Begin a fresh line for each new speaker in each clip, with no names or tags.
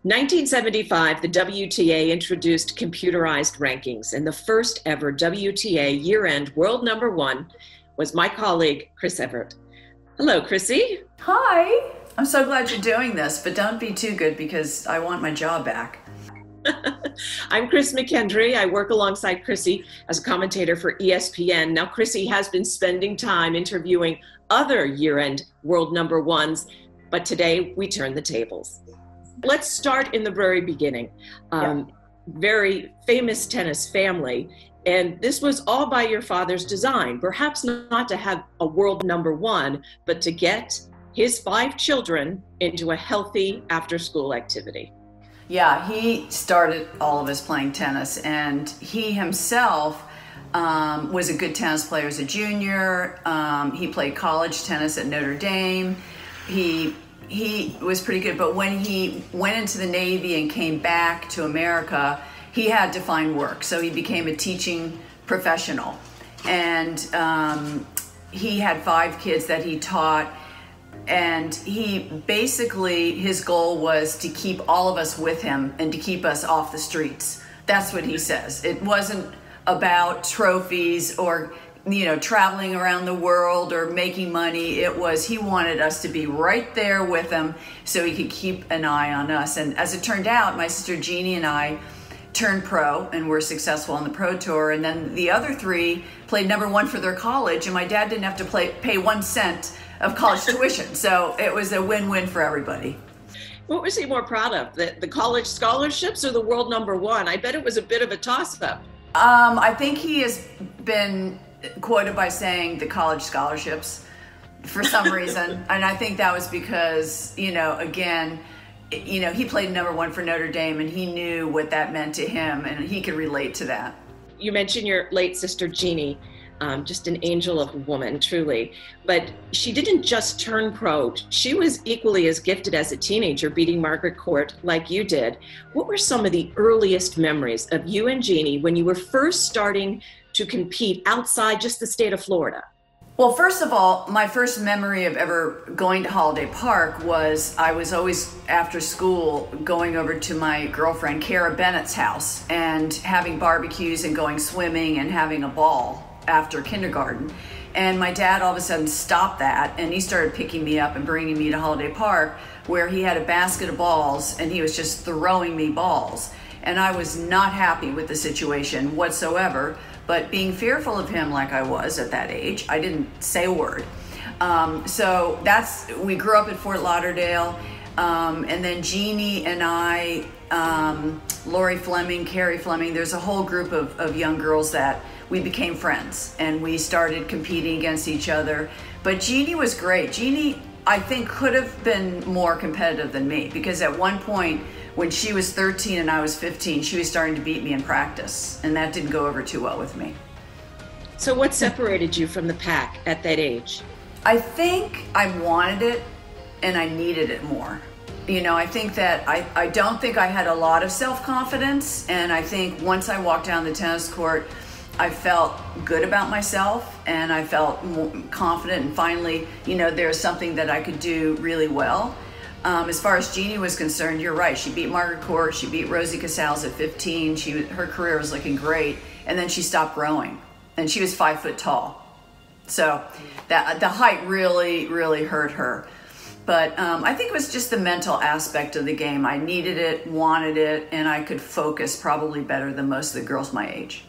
In 1975, the WTA introduced computerized rankings, and the first ever WTA year-end world number one was my colleague, Chris Evert. Hello, Chrissy.
Hi. I'm so glad you're doing this, but don't be too good because I want my job back.
I'm Chris McKendry. I work alongside Chrissy as a commentator for ESPN. Now, Chrissy has been spending time interviewing other year-end world number ones, but today we turn the tables. Let's start in the very beginning. Very famous tennis family, and this was all by your father's design, perhaps not to have a world number one, but to get his 5 children into a healthy after-school activity.
Yeah, he started all of us playing tennis, and he himself was a good tennis player as a junior. He played college tennis at Notre Dame. He was pretty good, but when he went into the Navy and came back to America, he had to find work. So he became a teaching professional. And he had 5 kids that he taught. And he basically, his goal was to keep all of us with him and to keep us off the streets. That's what he says. It wasn't about trophies or traveling around the world or making money. It was, he wanted us to be right there with him so he could keep an eye on us. And as it turned out, my sister Jeannie and I turned pro and were successful on the pro tour. And then the other 3 played number one for their college, and my dad didn't have to pay 1 cent of college tuition. So it was a win-win for everybody.
What was he more proud of, the college scholarships or the world number one? I bet it was a bit of a toss-up.
I think he has been quoted by saying the college scholarships for some reason. And I think that was because, again, he played number one for Notre Dame, and he knew what that meant to him, and he could relate to that.
You mentioned your late sister, Jeannie, just an angel of a woman, truly. But she didn't just turn pro. She was equally as gifted as a teenager, beating Margaret Court like you did. What were some of the earliest memories of you and Jeannie when you were first starting to compete outside just the state of Florida?
Well, first of all, my first memory of ever going to Holiday Park was I was always after school going over to my girlfriend Cara Bennett's house and having barbecues and going swimming and having a ball after kindergarten. And my dad all of a sudden stopped that, and he started picking me up and bringing me to Holiday Park, where he had a basket of balls and he was just throwing me balls. And I was not happy with the situation whatsoever. But being fearful of him like I was at that age, I didn't say a word. So we grew up in Fort Lauderdale. And then Jeannie and I, Lori Fleming, Carrie Fleming, there's a whole group of young girls that we became friends, and we started competing against each other. But Jeannie was great. Jeannie, I think, could have been more competitive than me, because at one point, when she was 13 and I was 15, she was starting to beat me in practice, and that didn't go over too well with me.
So what separated you from the pack at that age?
I think I wanted it and I needed it more. I think that I don't think I had a lot of self-confidence, and I think once I walked down the tennis court, I felt good about myself and I felt more confident, and finally, there's something that I could do really well. As far as Jeannie was concerned, you're right. She beat Margaret Court. She beat Rosie Casals at 15. Her career was looking great. And then she stopped growing. And she was 5 foot tall. So the height really, really hurt her. But I think it was just the mental aspect of the game. I needed it, wanted it, and I could focus probably better than most of the girls my age.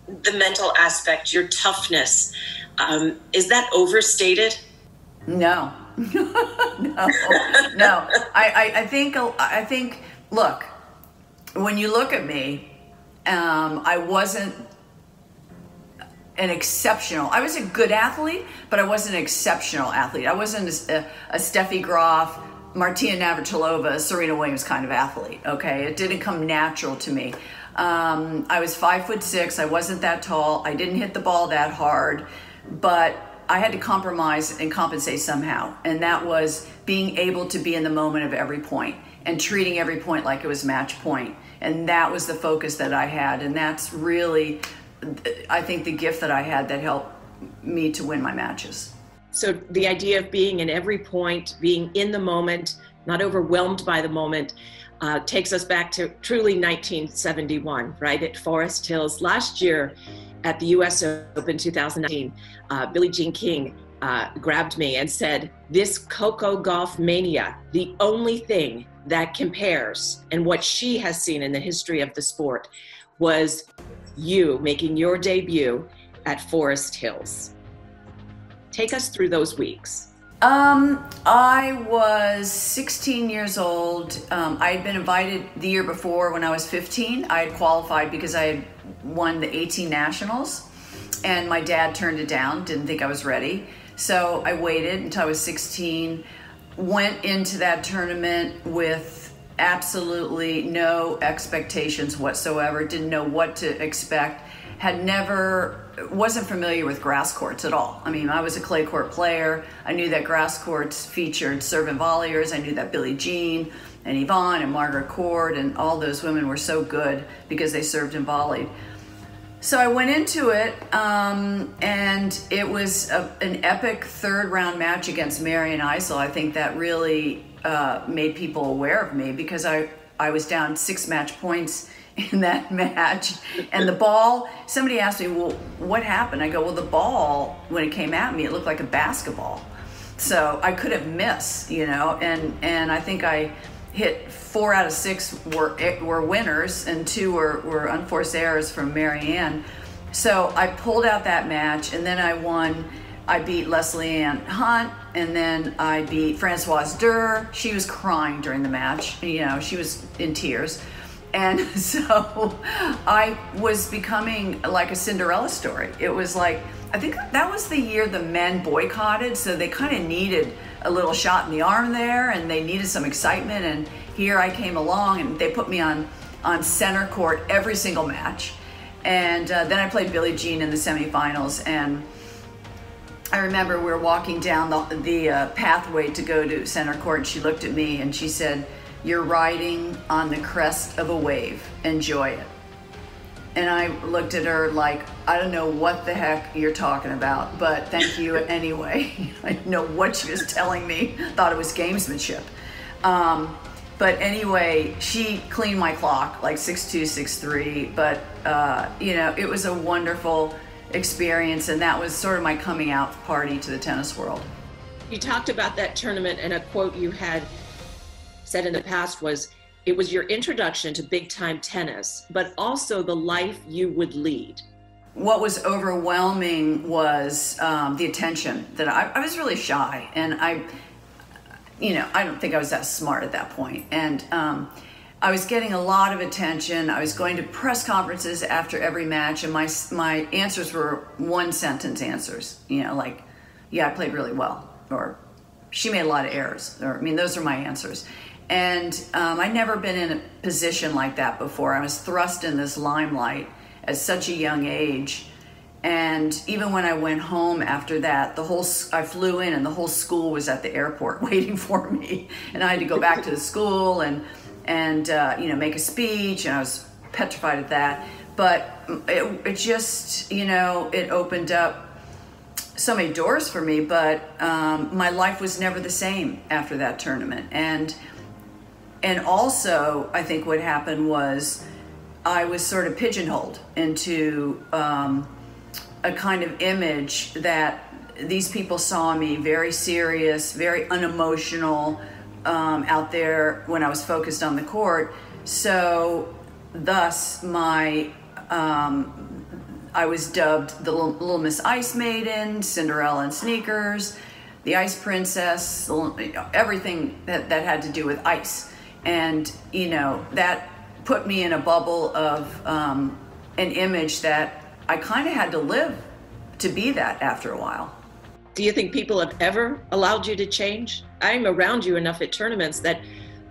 The mental aspect, your toughness, is that overstated?
No. No. I think, look, when you look at me, I wasn't I was a good athlete, but I wasn't an exceptional athlete. I wasn't a Steffi Graf, Martina Navratilova, Serena Williams kind of athlete, okay? It didn't come natural to me. I was 5'6", I wasn't that tall, I didn't hit the ball that hard, but I had to compromise and compensate somehow, and that was being able to be in the moment of every point and treating every point like it was match point. And that was the focus that I had, and that's really, I think, the gift that I had that helped me to win my matches.
So the idea of being in every point, being in the moment, not overwhelmed by the moment, takes us back to truly 1971, right, at Forest Hills. Last year at the US Open 2019, Billie Jean King grabbed me and said, "This Coco Golf mania, the only thing that compares, and what she has seen in the history of the sport, was you making your debut at Forest Hills." Take us through those weeks.
I was 16 years old. I had been invited the year before when I was 15. I had qualified because I had won the 18 nationals, and my dad turned it down, didn't think I was ready. So I waited until I was 16, went into that tournament with absolutely no expectations whatsoever, didn't know what to expect, wasn't familiar with grass courts at all. I mean, I was a clay court player. I knew that grass courts featured serve and volleyers. I knew that Billie Jean and Yvonne and Margaret Court and all those women were so good because they served and volleyed. So I went into it, and it was an epic third round match against Marion Eisel. I think that really made people aware of me because I was down 6 match points in that match. And the ball, somebody asked me, well, what happened? I go, well, the ball, when it came at me, it looked like a basketball. So I couldn't miss, you know, and I think I hit 4 out of 6 were winners, and 2 were unforced errors from Marianne. So I pulled out that match, and then I won. I beat Leslie Ann Hunt, and then I beat Françoise Durr. She was crying during the match. You know, she was in tears. And so I was becoming like a Cinderella story. It was like, I think that was the year the men boycotted, so they kind of needed a little shot in the arm there, and they needed some excitement, and here I came along, and they put me on center court every single match. And then I played Billie Jean in the semifinals, and I remember we were walking down the pathway to go to center court, and she looked at me and she said, "You're riding on the crest of a wave. Enjoy it." And I looked at her like, I don't know what the heck you're talking about, but thank you anyway. I didn't know what she was telling me. Thought it was gamesmanship. But anyway, she cleaned my clock, like 6'2", 6'3". But, you know, it was a wonderful experience, and that was sort of my coming out party to the tennis world.
You talked about that tournament, and a quote you had said in the past was, it was your introduction to big-time tennis, but also the life you would lead.
What was overwhelming was the attention. That I was really shy, and I don't think I was that smart at that point. And I was getting a lot of attention. I was going to press conferences after every match, and my answers were one-sentence answers. You know, like, yeah, I played really well, or she made a lot of errors, or, I mean, those are my answers. And I'd never been in a position like that before. I was thrust in this limelight at such a young age. And even when I went home after that, I flew in, and the whole school was at the airport waiting for me. And I had to go back to the school and make a speech, and I was petrified at that. But it just, it opened up so many doors for me, but my life was never the same after that tournament. And also, I think what happened was I was sort of pigeonholed into a kind of image that these people saw me very serious, very unemotional out there when I was focused on the court. So thus I was dubbed the Little Miss Ice Maiden, Cinderella in Sneakers, the Ice Princess, everything that had to do with ice. And, that put me in a bubble of an image that I kind of had to live to be that after a while.
Do you think people have ever allowed you to change? I'm around you enough at tournaments that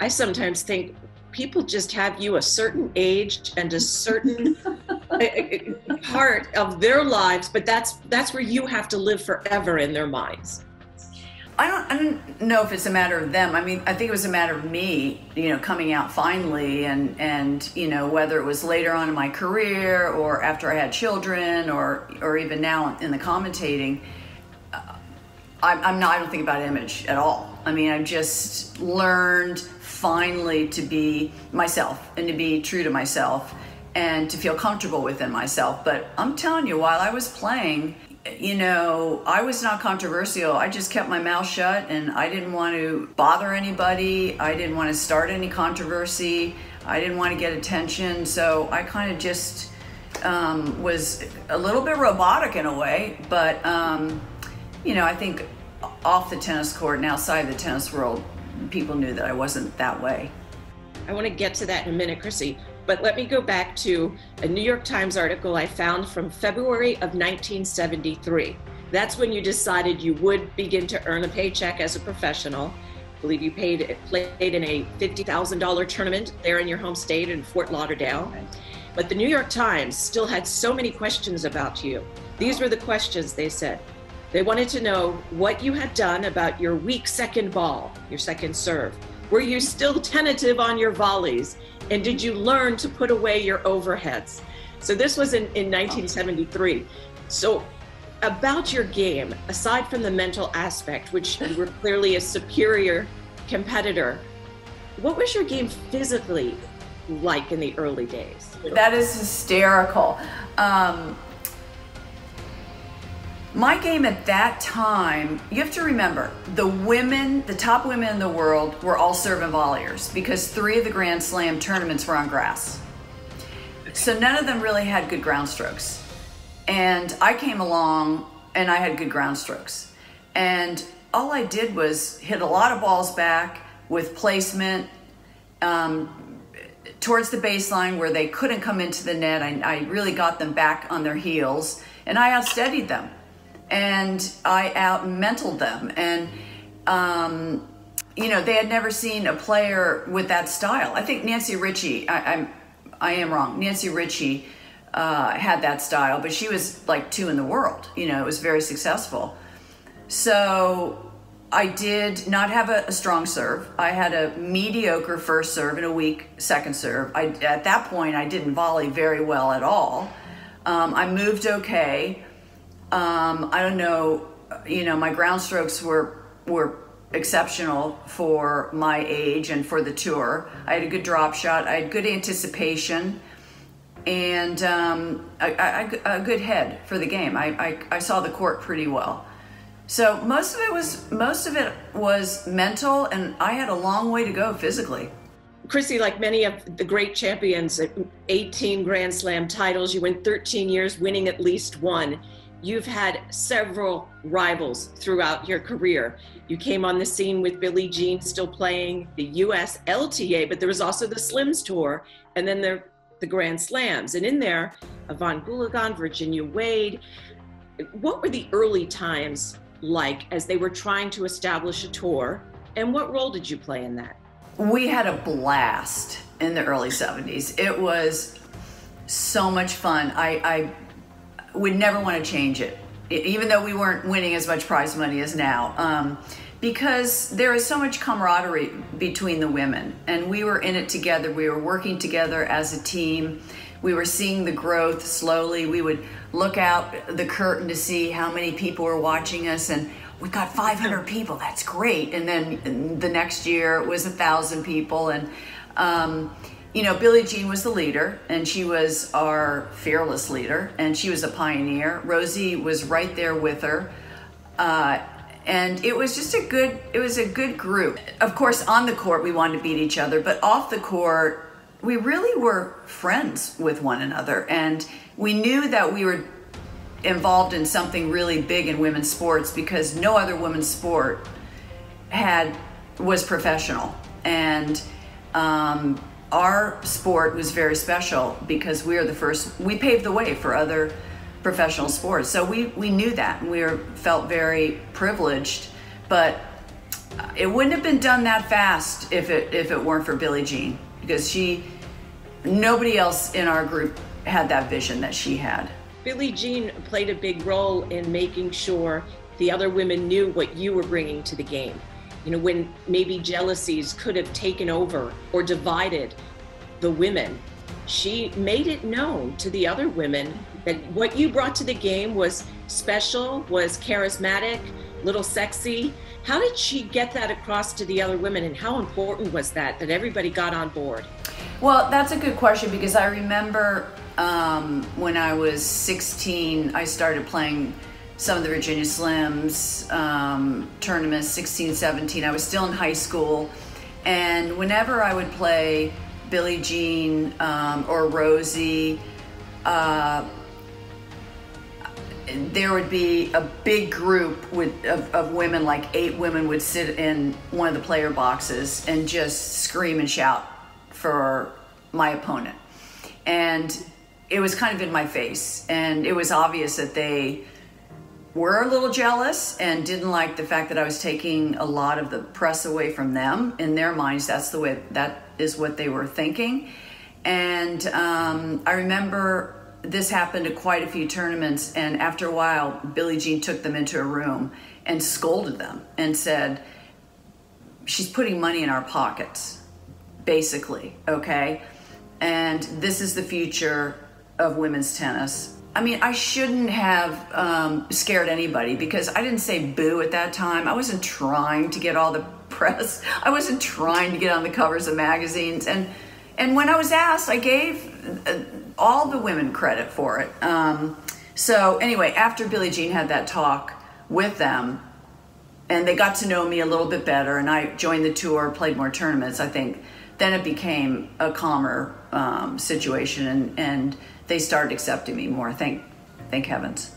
I sometimes think people just have you a certain age and a certain part of their lives, but that's where you have to live forever in their minds.
I don't know if it's a matter of them. I mean, I think it was a matter of me, coming out finally, and whether it was later on in my career or after I had children or even now in the commentating. I don't think about image at all. I mean, I've just learned finally to be myself and to be true to myself and to feel comfortable within myself. But I'm telling you, while I was playing, I was not controversial. I just kept my mouth shut, and I didn't want to bother anybody. I didn't want to start any controversy. I didn't want to get attention. So I kind of just was a little bit robotic in a way. But, I think off the tennis court and outside the tennis world, people knew that I wasn't that way.
I want to get to that in a minute, Chrissy. But let me go back to a New York Times article I found from February of 1973. That's when you decided you would begin to earn a paycheck as a professional. I believe you played in a $50,000 tournament there in your home state in Fort Lauderdale. But the New York Times still had so many questions about you. These were the questions they said. They wanted to know what you had done about your weak second ball, your second serve. Were you still tentative on your volleys? And did you learn to put away your overheads? So this was in 1973. So about your game, aside from the mental aspect, which you were clearly a superior competitor, what was your game physically like in the early days?
That is hysterical. My game at that time, you have to remember, the top women in the world were all serve and volleyers because 3 of the Grand Slam tournaments were on grass. So none of them really had good ground strokes. And I came along and I had good ground strokes. And all I did was hit a lot of balls back with placement towards the baseline where they couldn't come into the net. I really got them back on their heels, and I outsteadied them. And I out-mentaled them. And, they had never seen a player with that style. I think Nancy Ritchie, I am wrong, Nancy Ritchie had that style, but she was like 2 in the world. It was very successful. So I did not have a strong serve. I had a mediocre first serve and a weak second serve. At that point, I didn't volley very well at all. I moved okay. I don't know, my ground strokes were exceptional for my age and for the tour. I had a good drop shot. I had good anticipation and a good head for the game. I saw the court pretty well. So most of it was mental, and I had a long way to go physically.
Chrissy, like many of the great champions, 18 Grand Slam titles, you went 13 years winning at least one. You've had several rivals throughout your career. You came on the scene with Billie Jean still playing the US LTA, but there was also the Slims Tour, and then the Grand Slams. And in there, Yvonne Goolagong, Virginia Wade. What were the early times like as they were trying to establish a tour, and what role did you play in that?
We had a blast in the early 70s. It was so much fun. I would never want to change it, even though we weren't winning as much prize money as now, because there is so much camaraderie between the women, and we were in it together. We were working together as a team. We were seeing the growth slowly. We would look out the curtain to see how many people were watching us, and we got 500 people. That's great. And then the next year it was 1,000 people, and Billie Jean was the leader, and she was our fearless leader, and she was a pioneer. Rosie was right there with her, and it was just a good group. Of course, on the court we wanted to beat each other, but off the court we really were friends with one another, and we knew that we were involved in something really big in women's sports because no other women's sport was professional, and our sport was very special because we paved the way for other professional sports. So we knew that, and felt very privileged, but it wouldn't have been done that fast if it weren't for Billie Jean, because nobody else in our group had that vision that she had.
Billie Jean played a big role in making sure the other women knew what you were bringing to the game. You know, when maybe jealousies could have taken over or divided the women, she made it known to the other women that what you brought to the game was special, was charismatic, little sexy. How did she get that across to the other women, and how important was that everybody got on board?
Well, that's a good question, because I remember when I was 16, I started playing some of the Virginia Slims tournaments, 16, 17. I was still in high school, and whenever I would play Billie Jean or Rosie, there would be a big group of women, like 8 women would sit in one of the player boxes and just scream and shout for my opponent. And it was kind of in my face, and it was obvious that they were a little jealous and didn't like the fact that I was taking a lot of the press away from them. In their minds, that is what they were thinking. And I remember this happened at quite a few tournaments, and after a while, Billie Jean took them into a room and scolded them and said, "She's putting money in our pockets, basically, okay? And this is the future of women's tennis." I mean, I shouldn't have scared anybody, because I didn't say boo at that time. I wasn't trying to get all the press. I wasn't trying to get on the covers of magazines. And when I was asked, I gave all the women credit for it. So anyway, after Billie Jean had that talk with them, and they got to know me a little bit better, and I joined the tour, played more tournaments, I think, then it became a calmer situation, and they started accepting me more. Thank heavens.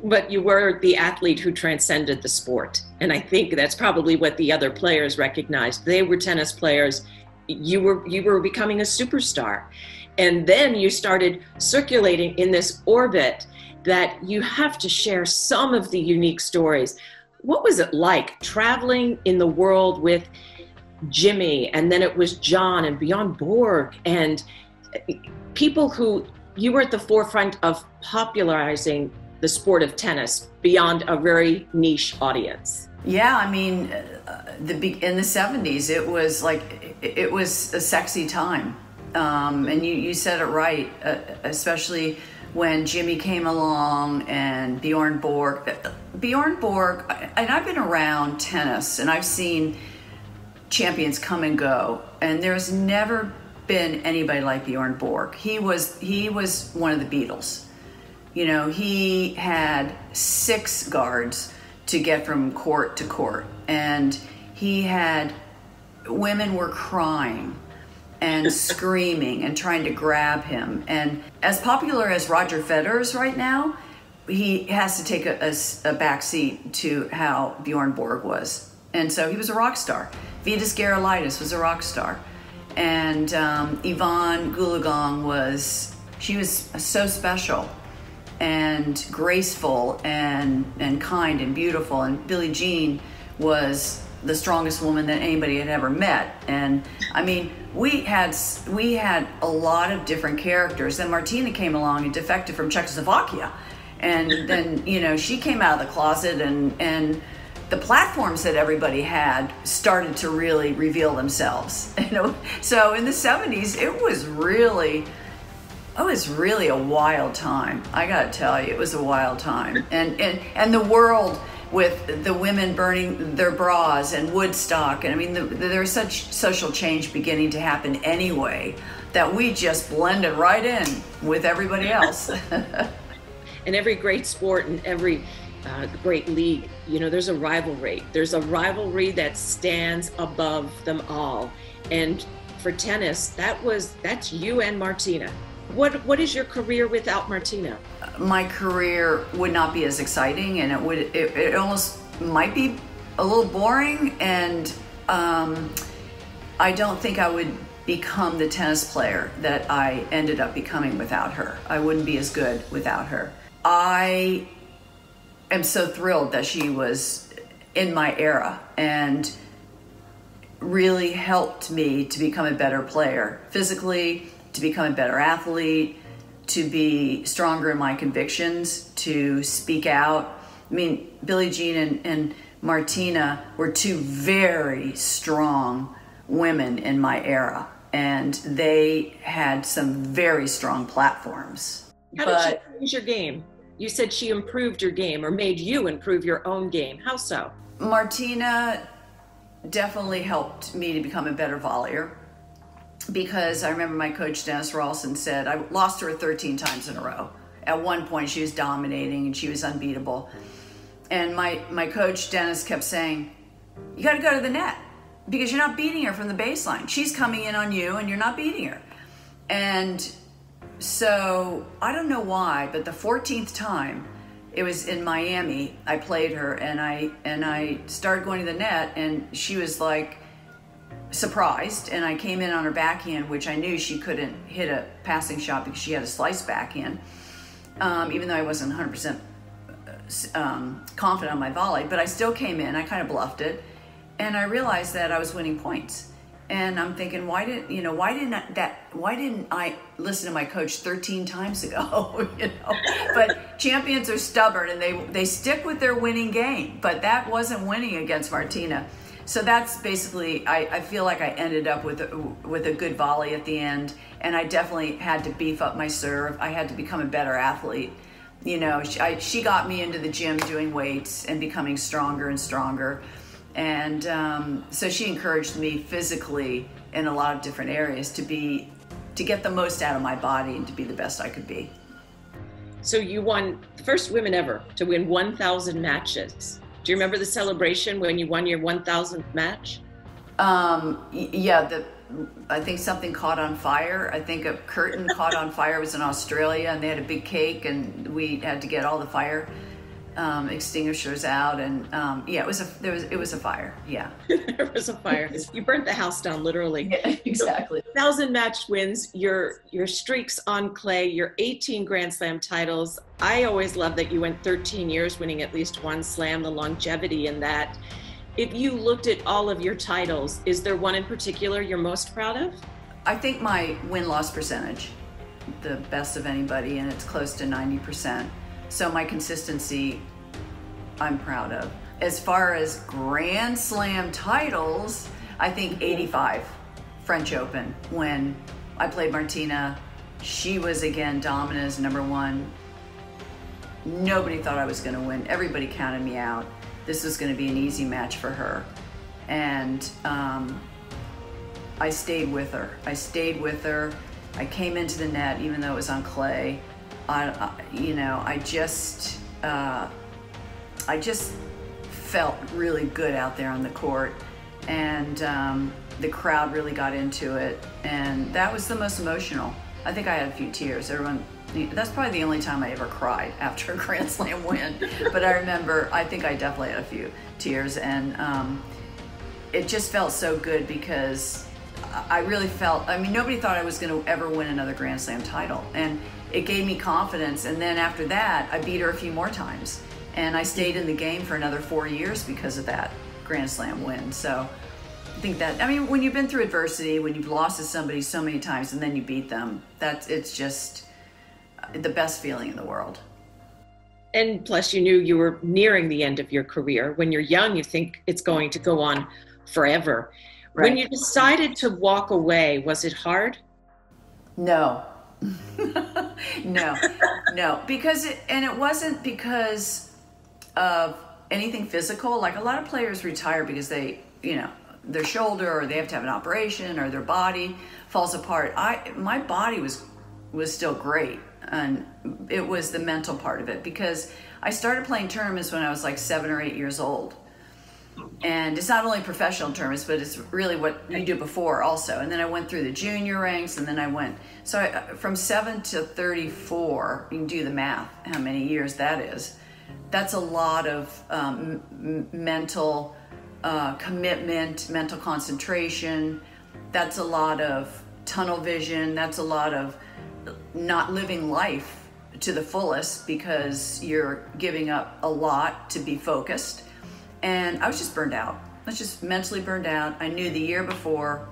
But you were the athlete who transcended the sport. And I think that's probably what the other players recognized. They were tennis players. You were becoming a superstar. And then you started circulating in this orbit that you have to share some of the unique stories. What was it like traveling in the world with Jimmy, and then it was John and Bjorn Borg, and people who you were at the forefront of popularizing the sport of tennis beyond a very niche audience?
Yeah, I mean, in the 70s, it was a sexy time. And you said it right, especially when Jimmy came along and Bjorn Borg. Bjorn Borg, and I've been around tennis, and I've seen champions come and go, and there's never been anybody like Bjorn Borg. He was one of the Beatles. You know, he had 6 guards to get from court to court, and women were crying and screaming and trying to grab him. And as popular as Roger Federer is right now, he has to take a back seat to how Bjorn Borg was. And so he was a rock star. Vitas Gerulaitis was a rock star. And Yvonne Goolagong was so special and graceful and kind and beautiful. And Billie Jean was the strongest woman that anybody had ever met. And I mean, we had a lot of different characters. Then Martina came along and defected from Czechoslovakia. And then, you know, she came out of the closet, and the platforms that everybody had started to really reveal themselves. You know, so in the 70s, it was really a wild time. I gotta tell you, it was a wild time. And the world with the women burning their bras and Woodstock, and I mean, there was such social change beginning to happen anyway that we just blended right in with everybody else.
In every great sport and every great league, you know, there's a rivalry. There's a rivalry that stands above them all. And for tennis, that's you and Martina. What is your career without Martina?
My career would not be as exciting, and it almost might be a little boring, and I don't think I would become the tennis player that I ended up becoming without her. I wouldn't be as good without her. I am so thrilled that she was in my era and really helped me to become a better player physically, to become a better athlete, to be stronger in my convictions, to speak out. I mean, Billie Jean and Martina were two very strong women in my era, and they had some very strong platforms.
How did she change your game? You said she improved your game or made you improve your own game. How so?
Martina definitely helped me to become a better volleyer, because I remember my coach Dennis Rawlson said I lost to her 13 times in a row. At one point she was dominating and she was unbeatable. And my coach Dennis kept saying, you got to go to the net because you're not beating her from the baseline. She's coming in on you and you're not beating her. And so I don't know why, but the 14th time, it was in Miami, I played her and I started going to the net and she was like surprised, and I came in on her backhand, which I knew she couldn't hit a passing shot because she had a slice backhand, even though I wasn't 100% confident on my volley, but I still came in, I kind of bluffed it, and I realized that I was winning points. And I'm thinking, why didn't I listen to my coach 13 times ago? But champions are stubborn and they stick with their winning game. But that wasn't winning against Martina. So that's basically, I feel like I ended up with a good volley at the end, and I definitely had to beef up my serve. I had to become a better athlete. She got me into the gym doing weights and becoming stronger and stronger. And so she encouraged me physically in a lot of different areas to get the most out of my body and to be the best I could be.
So you won the first women ever to win 1,000 matches. Do you remember the celebration when you won your 1,000th match?
Yeah, I think something caught on fire. I think a curtain caught on fire. It was in Australia, and they had a big cake, and we had to get all the fire extinguishers out, and yeah, it was a fire. Yeah,
there was a fire. You burnt the house down, literally.
Yeah, exactly.
1,000 match wins, your streaks on clay, your 18 Grand Slam titles. I always love that you went 13 years winning at least one slam, the longevity in that. If you looked at all of your titles, is there one in particular you're most proud of?
I think my win-loss percentage, the best of anybody, and it's close to 90%. So my consistency, I'm proud of. As far as Grand Slam titles, I think 85 French Open, when I played Martina. She was again dominant as number one. Nobody thought I was going to win. Everybody counted me out. This was going to be an easy match for her. And I stayed with her. I came into the net even though it was on clay. I just felt really good out there on the court, and the crowd really got into it, and that was the most emotional. I think I had a few tears. That's probably the only time I ever cried after a Grand Slam win. But I think I definitely had a few tears, and it just felt so good because I really felt, nobody thought I was going to ever win another Grand Slam title, and it gave me confidence. And then after that, I beat her a few more times, and I stayed in the game for another 4 years because of that Grand Slam win. So I think that, when you've been through adversity, when you've lost to somebody so many times and then you beat them, it's just the best feeling in the world.
And plus, you knew you were nearing the end of your career. When you're young, you think it's going to go on forever. Right. When you decided to walk away, was it hard?
No. No. Because it wasn't because of anything physical. Like, a lot of players retire because they, their shoulder, or they have to have an operation, or their body falls apart. My body was still great, and it was the mental part of it, because I started playing tournaments when I was like 7 or 8 years old. And it's not only professional tournaments, but it's really what you do before also. And then I went through the junior ranks, and then I went, from 7 to 34, you can do the math, how many years that is. That's a lot of mental commitment, mental concentration, that's a lot of tunnel vision. That's a lot of not living life to the fullest because you're giving up a lot to be focused. And I was just burned out. I was just mentally burned out. I knew the year before,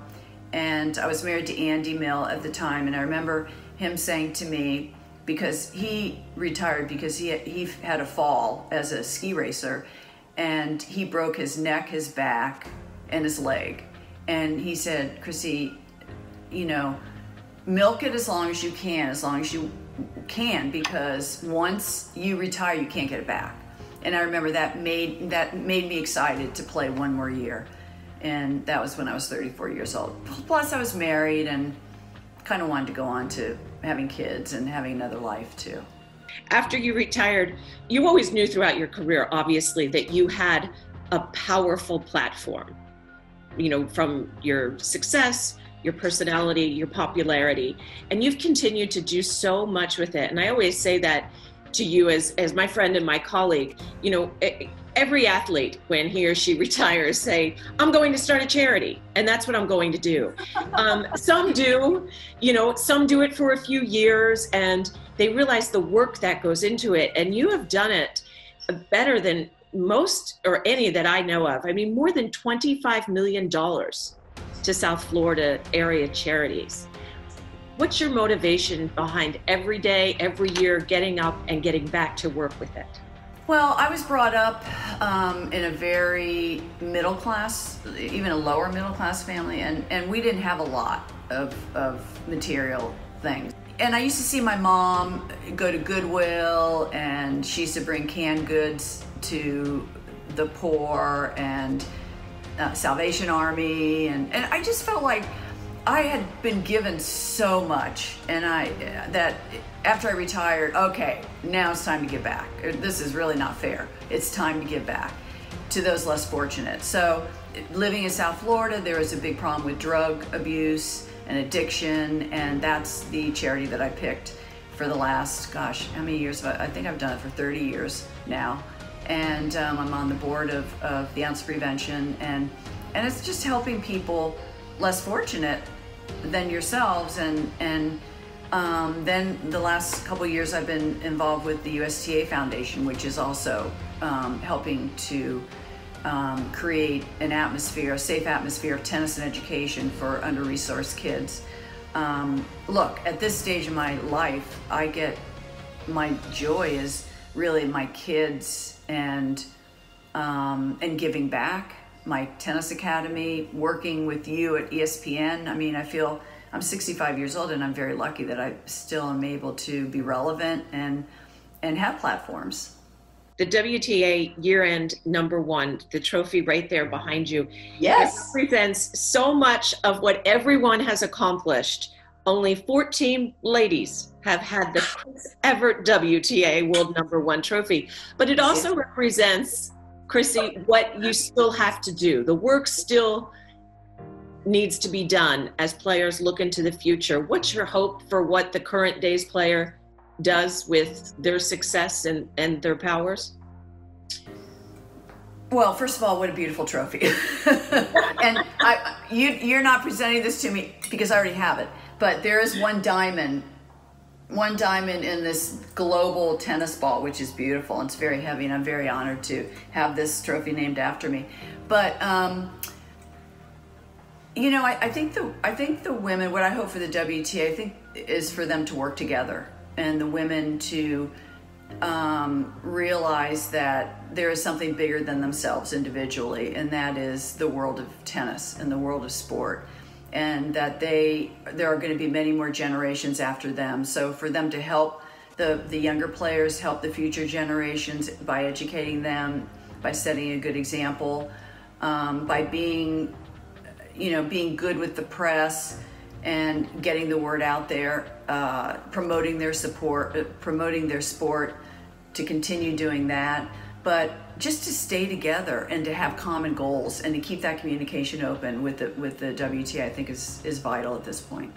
and I was married to Andy Mill at the time, and I remember him saying to me, because he retired because he had a fall as a ski racer, and he broke his neck, his back, and his leg. And he said, Chrissy, you know, milk it as long as you can, because once you retire, you can't get it back. And I remember that made me excited to play one more year. And that was when I was 34 years old. Plus I was married and kind of wanted to go on to having kids and having another life too.
After you retired, you always knew throughout your career, obviously, that you had a powerful platform, you know, from your success, your personality, your popularity, and you've continued to do so much with it. And I always say that to you as my friend and my colleague, you know, every athlete, when he or she retires, say, I'm going to start a charity, and that's what I'm going to do. Some do, you know, some do it for a few years and they realize the work that goes into it. And you have done it better than most or any that I know of. I mean, more than $25 million to South Florida area charities. What's your motivation behind every day, every year, getting up and getting back to work with it?
Well, I was brought up in a very middle class, even a lower middle class family, and we didn't have a lot of material things. And I used to see my mom go to Goodwill, and she used to bring canned goods to the poor and Salvation Army, and I just felt like I had been given so much, and that after I retired, okay, now it's time to give back. This is really not fair. It's time to give back to those less fortunate. So living in South Florida, there was a big problem with drug abuse and addiction, and that's the charity that I picked for the last, gosh, how many years? I think I've done it for 30 years now. And I'm on the board of the Ounce Prevention, and it's just helping people less fortunate than yourselves. And then the last couple of years I've been involved with the Usta Foundation, which is also helping to create an atmosphere, a safe atmosphere of tennis and education for under-resourced kids. Look, at this stage of my life, my joy is really my kids and giving back. My tennis academy, working with you at ESPN. I mean, I feel I'm 65 years old and I'm very lucky that I still am able to be relevant and have platforms.
The WTA year-end #1, the trophy right there behind you.
Yes.
It represents so much of what everyone has accomplished. Only 14 ladies have had the Chris Evert WTA World #1 trophy. But it also represents, Chrissy, what you still have to do. The work still needs to be done as players look into the future. What's your hope for what the current day's player does with their success and their powers?
Well, first of all, what a beautiful trophy. And you're not presenting this to me because I already have it, but there is one diamond in this global tennis ball, which is beautiful. It's very heavy, and I'm very honored to have this trophy named after me. But you know, I think the women, what I hope for the WTA, I think, is for them to work together, and the women to realize that there is something bigger than themselves individually, and that is the world of tennis and the world of sport, and that there are going to be many more generations after them. So for them to help the younger players, help the future generations by educating them, by setting a good example, by being good with the press and getting the word out there, promoting their sport, to continue doing that, but just to stay together and to have common goals and to keep that communication open with the WTA, I think is vital at this point.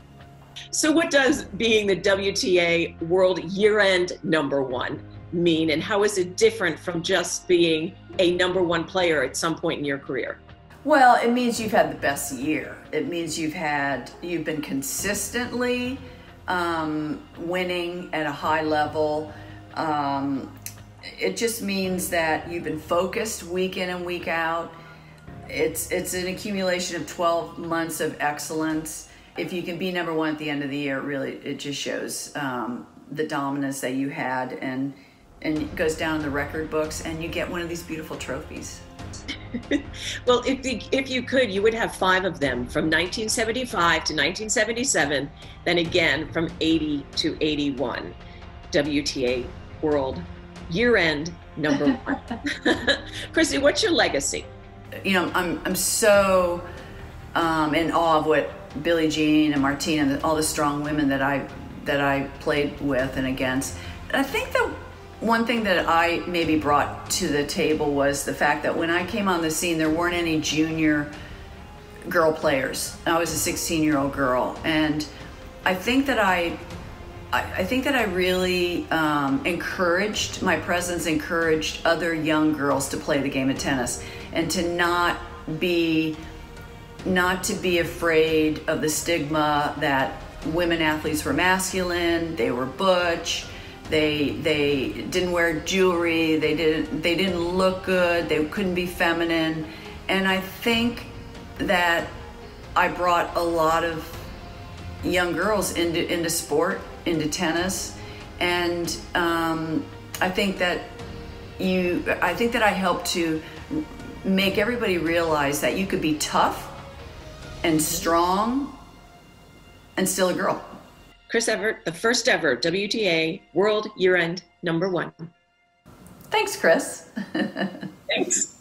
So what does being the WTA World year-end #1 mean, and how is it different from just being a #1 player at some point in your career?
Well, it means you've had the best year. It means you've been consistently winning at a high level. It just means that you've been focused week in and week out. It's an accumulation of 12 months of excellence. If you can be number one at the end of the year, really, it just shows the dominance that you had, and it goes down in the record books, and you get one of these beautiful trophies.
Well, if you could, you would have 5 of them from 1975 to 1977, then again from 80 to 81. WTA World Year-End number 1. Chrissy, what's your legacy?
You know, I'm so in awe of what Billie Jean and Martina and all the strong women that I played with and against. And I think that one thing that I maybe brought to the table was the fact that when I came on the scene, there weren't any junior girl players. I was a 16-year-old girl, and I think that I really encouraged, my presence encouraged other young girls to play the game of tennis, and to not be afraid of the stigma that women athletes were masculine, they were butch, they didn't wear jewelry, they didn't look good, they couldn't be feminine. And I think that I brought a lot of young girls into sport, into tennis, and I think that I helped to make everybody realize that you could be tough and strong and still a girl.
Chris Evert, the first ever WTA World Year-End number 1.
Thanks, Chris.
Thanks.